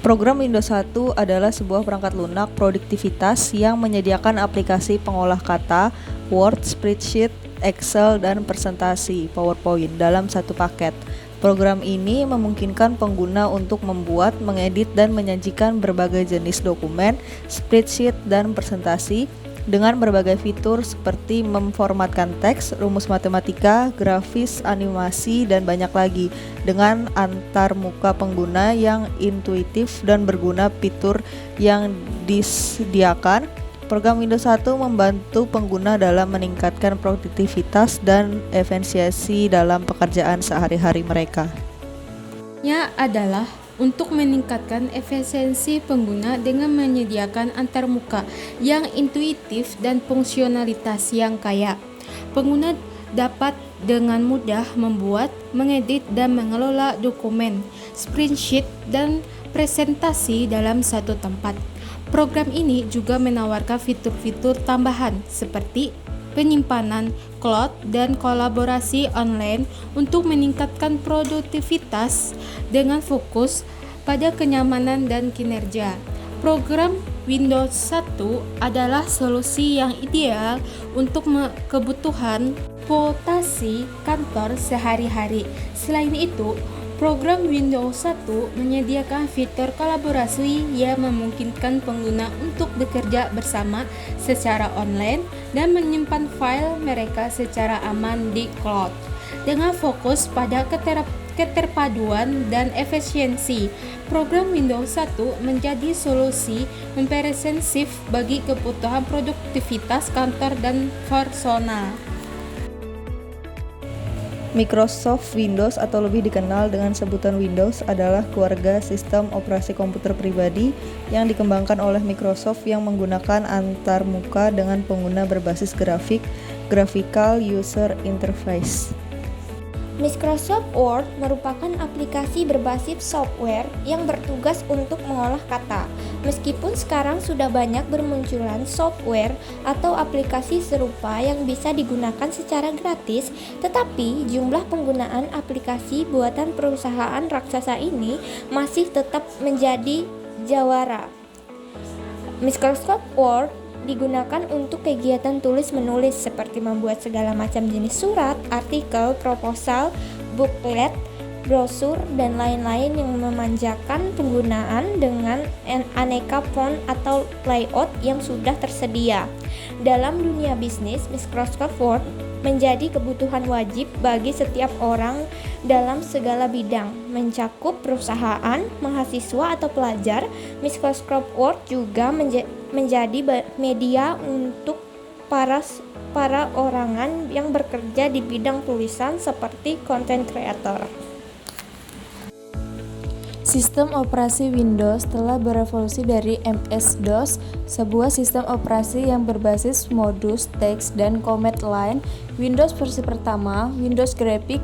Program Windows 1 adalah sebuah perangkat lunak produktivitas yang menyediakan aplikasi pengolah kata, Word, Spreadsheet, Excel, dan presentasi PowerPoint dalam satu paket. Program ini memungkinkan pengguna untuk membuat, mengedit, dan menyajikan berbagai jenis dokumen, spreadsheet, dan presentasi dengan berbagai fitur seperti memformatkan teks, rumus matematika, grafis, animasi, dan banyak lagi dengan antar muka pengguna yang intuitif dan berguna. Fitur yang disediakan program Windows 1 membantu pengguna dalam meningkatkan produktivitas dan efisiensi dalam pekerjaan sehari-hari mereka. Adalah untuk meningkatkan efisiensi pengguna dengan menyediakan antarmuka yang intuitif dan fungsionalitas yang kaya. Pengguna dapat dengan mudah membuat, mengedit, dan mengelola dokumen, spreadsheet, dan presentasi dalam satu tempat. Program ini juga menawarkan fitur-fitur tambahan seperti penyimpanan cloud dan kolaborasi online untuk meningkatkan produktivitas dengan fokus pada kenyamanan dan kinerja. Program Windows 1 adalah solusi yang ideal untuk kebutuhan transportasi kantor sehari-hari. Selain itu, program Windows 1 menyediakan fitur kolaborasi yang memungkinkan pengguna untuk bekerja bersama secara online dan menyimpan file mereka secara aman di cloud. Dengan fokus pada keterpaduan dan efisiensi, program Windows 1 menjadi solusi komprehensif bagi kebutuhan produktivitas kantor dan personal. Microsoft Windows atau lebih dikenal dengan sebutan Windows adalah keluarga sistem operasi komputer pribadi yang dikembangkan oleh Microsoft yang menggunakan antarmuka dengan pengguna berbasis graphical user interface. Microsoft Word merupakan aplikasi berbasis software yang bertugas untuk mengolah kata. Meskipun sekarang sudah banyak bermunculan software atau aplikasi serupa yang bisa digunakan secara gratis, tetapi jumlah penggunaan aplikasi buatan perusahaan raksasa ini masih tetap menjadi jawara. Microsoft Word digunakan untuk kegiatan tulis-menulis seperti membuat segala macam jenis surat, artikel, proposal, booklet, brosur, dan lain-lain yang memanjakan penggunaan dengan aneka font atau layout yang sudah tersedia. Dalam dunia bisnis, Microsoft Word menjadi kebutuhan wajib bagi setiap orang dalam segala bidang, mencakup perusahaan, mahasiswa, atau pelajar. Microsoft Word juga menjadi media untuk para orangan yang bekerja di bidang tulisan seperti content creator. Sistem operasi Windows telah berevolusi dari MS-DOS, sebuah sistem operasi yang berbasis modus, teks, dan command line. Windows versi pertama, Windows Graphic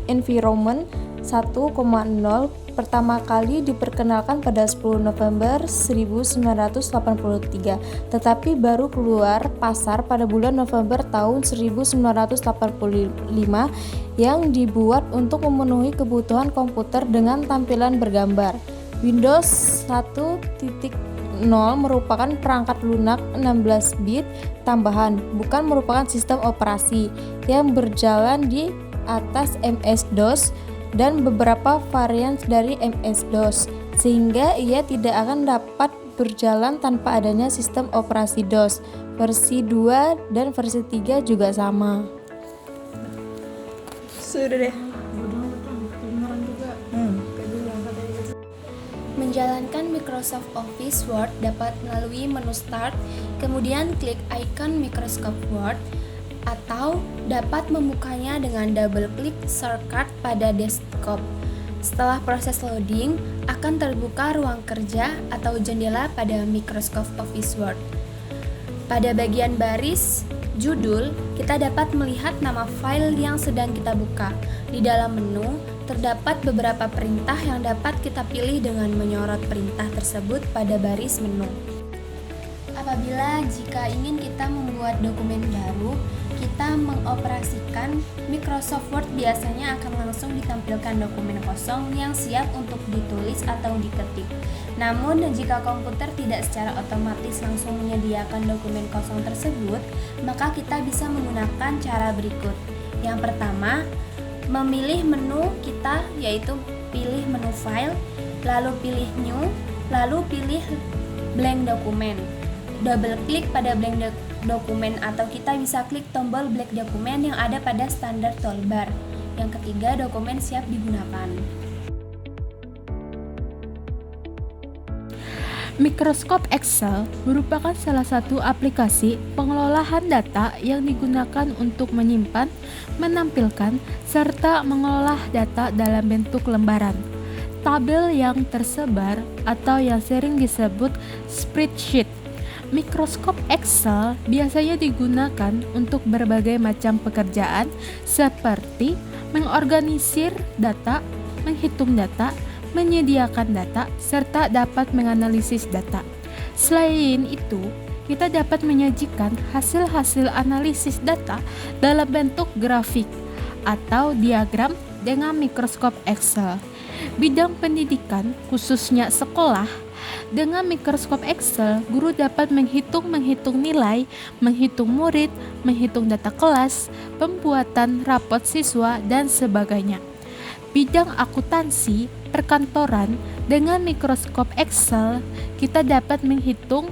Environment 1.0, pertama kali diperkenalkan pada 10 November 1983, tetapi baru keluar pasar pada bulan November tahun 1985 yang dibuat untuk memenuhi kebutuhan komputer dengan tampilan bergambar. Windows 1.0 merupakan perangkat lunak 16 bit tambahan, bukan merupakan sistem operasi yang berjalan di atas MS-DOS dan beberapa varian dari MS-DOS, sehingga ia tidak akan dapat berjalan tanpa adanya sistem operasi DOS. Versi 2 dan versi 3 juga sama. Sudah deh. Menjalankan Microsoft Office Word dapat melalui menu Start, kemudian klik icon Microsoft Word, atau dapat membukanya dengan double klik shortcut pada desktop. Setelah proses loading, akan terbuka ruang kerja atau jendela pada Microsoft Office Word. Pada bagian baris judul, kita dapat melihat nama file yang sedang kita buka. Di dalam menu, terdapat beberapa perintah yang dapat kita pilih dengan menyorot perintah tersebut pada baris menu. Apabila jika ingin kita membuat dokumen baru, kita mengoperasikan Microsoft Word biasanya akan langsung ditampilkan dokumen kosong yang siap untuk ditulis atau diketik. Namun, jika komputer tidak secara otomatis langsung menyediakan dokumen kosong tersebut, maka kita bisa menggunakan cara berikut. Yang pertama, memilih menu kita, yaitu pilih menu file, lalu pilih new, lalu pilih blank dokumen. Double klik pada blank dokumen atau kita bisa klik tombol blank dokumen yang ada pada standar toolbar. Yang ketiga, dokumen siap digunakan. Microsoft Excel merupakan salah satu aplikasi pengelolaan data yang digunakan untuk menyimpan, menampilkan, serta mengolah data dalam bentuk lembaran, tabel yang tersebar, atau yang sering disebut spreadsheet. Microsoft Excel biasanya digunakan untuk berbagai macam pekerjaan seperti mengorganisir data, menghitung data, menyediakan data, serta dapat menganalisis data. Selain itu, kita dapat menyajikan hasil-hasil analisis data dalam bentuk grafik atau diagram dengan Microsoft Excel. Bidang pendidikan, khususnya sekolah, dengan Microsoft Excel, guru dapat menghitung nilai, menghitung murid, menghitung data kelas, pembuatan rapot siswa, dan sebagainya. Bidang akuntansi, perkantoran, dengan Microsoft Excel, kita dapat menghitung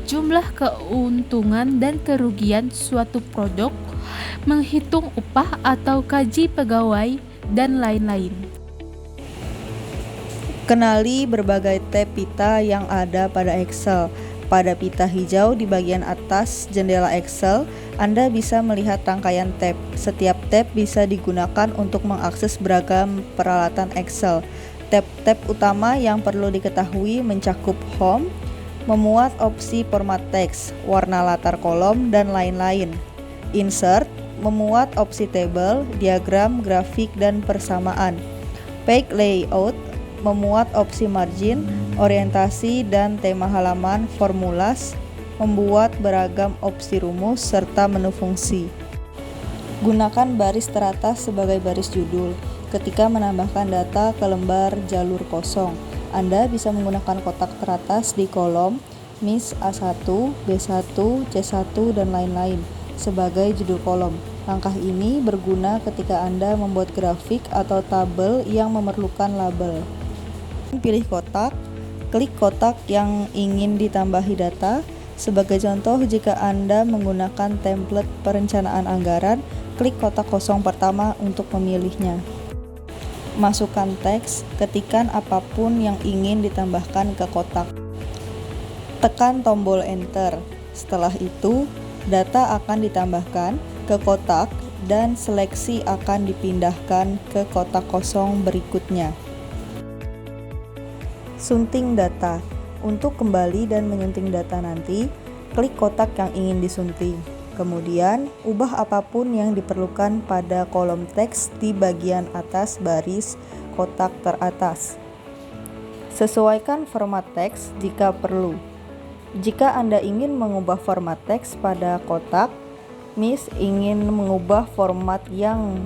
jumlah keuntungan dan kerugian suatu produk, menghitung upah atau gaji pegawai, dan lain-lain. Kenali berbagai tab pita yang ada pada Excel. Pada pita hijau di bagian atas jendela Excel, Anda bisa melihat rangkaian tab. Setiap tab bisa digunakan untuk mengakses beragam peralatan Excel. Tab-tab utama yang perlu diketahui mencakup Home, memuat opsi format teks, warna latar kolom, dan lain-lain. Insert, memuat opsi table, diagram, grafik, dan persamaan. Page layout, memuat opsi margin, orientasi, dan tema halaman, formulas, membuat beragam opsi rumus, serta menu fungsi. Gunakan baris teratas sebagai baris judul. Ketika menambahkan data ke lembar jalur kosong, Anda bisa menggunakan kotak teratas di kolom MIS A1, B1, C1, dan lain-lain sebagai judul kolom. Langkah ini berguna ketika Anda membuat grafik atau tabel yang memerlukan label. Pilih kotak, klik kotak yang ingin ditambahi data. Sebagai contoh, jika Anda menggunakan template perencanaan anggaran, klik kotak kosong pertama untuk memilihnya. Masukkan teks, ketikan apapun yang ingin ditambahkan ke kotak. Tekan tombol Enter. Setelah itu, data akan ditambahkan ke kotak dan seleksi akan dipindahkan ke kotak kosong berikutnya. Sunting data. Untuk kembali dan menyunting data nanti, klik kotak yang ingin disunting. Kemudian, ubah apapun yang diperlukan pada kolom teks di bagian atas baris kotak teratas. Sesuaikan format teks jika perlu. Jika Anda ingin mengubah format teks pada kotak, MIS ingin mengubah format yang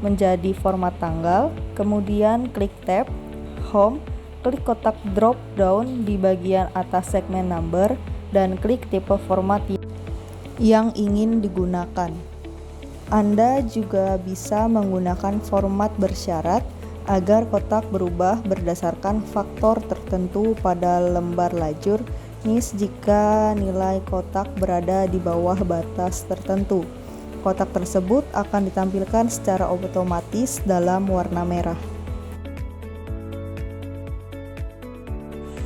menjadi format tanggal, kemudian klik tab, Home, klik kotak drop down di bagian atas segmen number, dan klik tipe format yang ingin digunakan. Anda juga bisa menggunakan format bersyarat agar kotak berubah berdasarkan faktor tertentu pada lembar lajur MIS jika nilai kotak berada di bawah batas tertentu. Kotak tersebut akan ditampilkan secara otomatis dalam warna merah.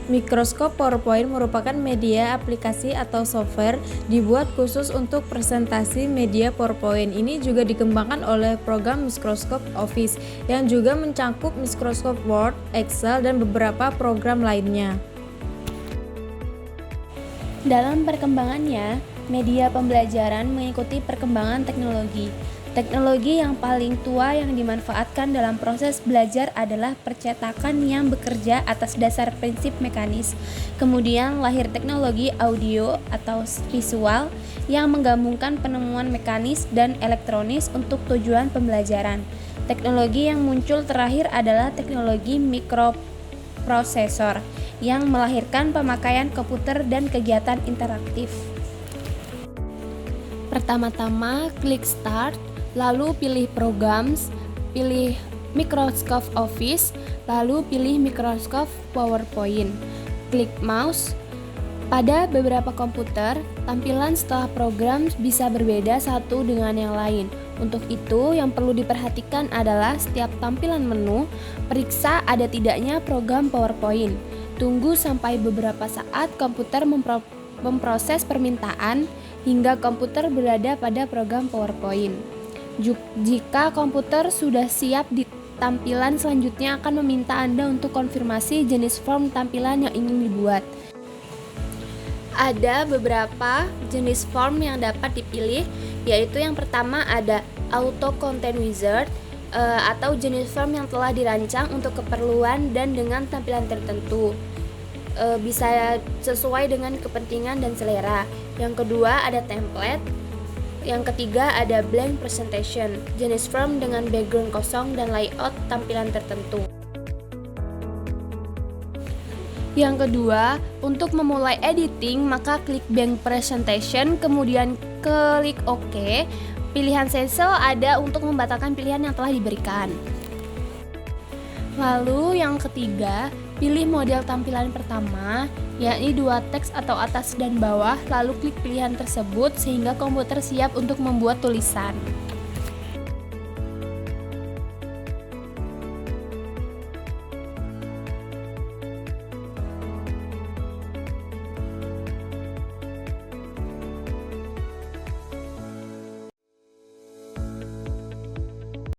Microsoft PowerPoint merupakan media aplikasi atau software dibuat khusus untuk presentasi. Media PowerPoint ini juga dikembangkan oleh program Microsoft Office yang juga mencakup Microsoft Word, Excel, dan beberapa program lainnya. Dalam perkembangannya, media pembelajaran mengikuti perkembangan teknologi. Teknologi yang paling tua yang dimanfaatkan dalam proses belajar adalah percetakan yang bekerja atas dasar prinsip mekanis. Kemudian lahir teknologi audio atau visual yang menggabungkan penemuan mekanis dan elektronis untuk tujuan pembelajaran. Teknologi yang muncul terakhir adalah teknologi mikroprosesor yang melahirkan pemakaian komputer dan kegiatan interaktif. Pertama-tama klik Start, lalu pilih Programs, pilih Microsoft Office, lalu pilih Microsoft PowerPoint. Klik Mouse. Pada beberapa komputer, tampilan setelah program bisa berbeda satu dengan yang lain. Untuk itu, yang perlu diperhatikan adalah setiap tampilan menu, periksa ada tidaknya program PowerPoint. Tunggu sampai beberapa saat komputer memproses permintaan hingga komputer berada pada program PowerPoint. Jika komputer sudah siap, di tampilan selanjutnya akan meminta Anda untuk konfirmasi jenis form tampilan yang ingin dibuat. Ada beberapa jenis form yang dapat dipilih, yaitu yang pertama ada Auto Content Wizard atau jenis form yang telah dirancang untuk keperluan dan dengan tampilan tertentu. Bisa sesuai dengan kepentingan dan selera. Yang kedua ada Template. Yang ketiga ada Blank Presentation, jenis form dengan background kosong dan layout tampilan tertentu. Yang kedua, untuk memulai editing maka klik Blank Presentation, kemudian klik OK. Pilihan cancel ada untuk membatalkan pilihan yang telah diberikan. Lalu yang ketiga, pilih model tampilan pertama, yakni dua teks atau atas dan bawah, lalu klik pilihan tersebut sehingga komputer siap untuk membuat tulisan.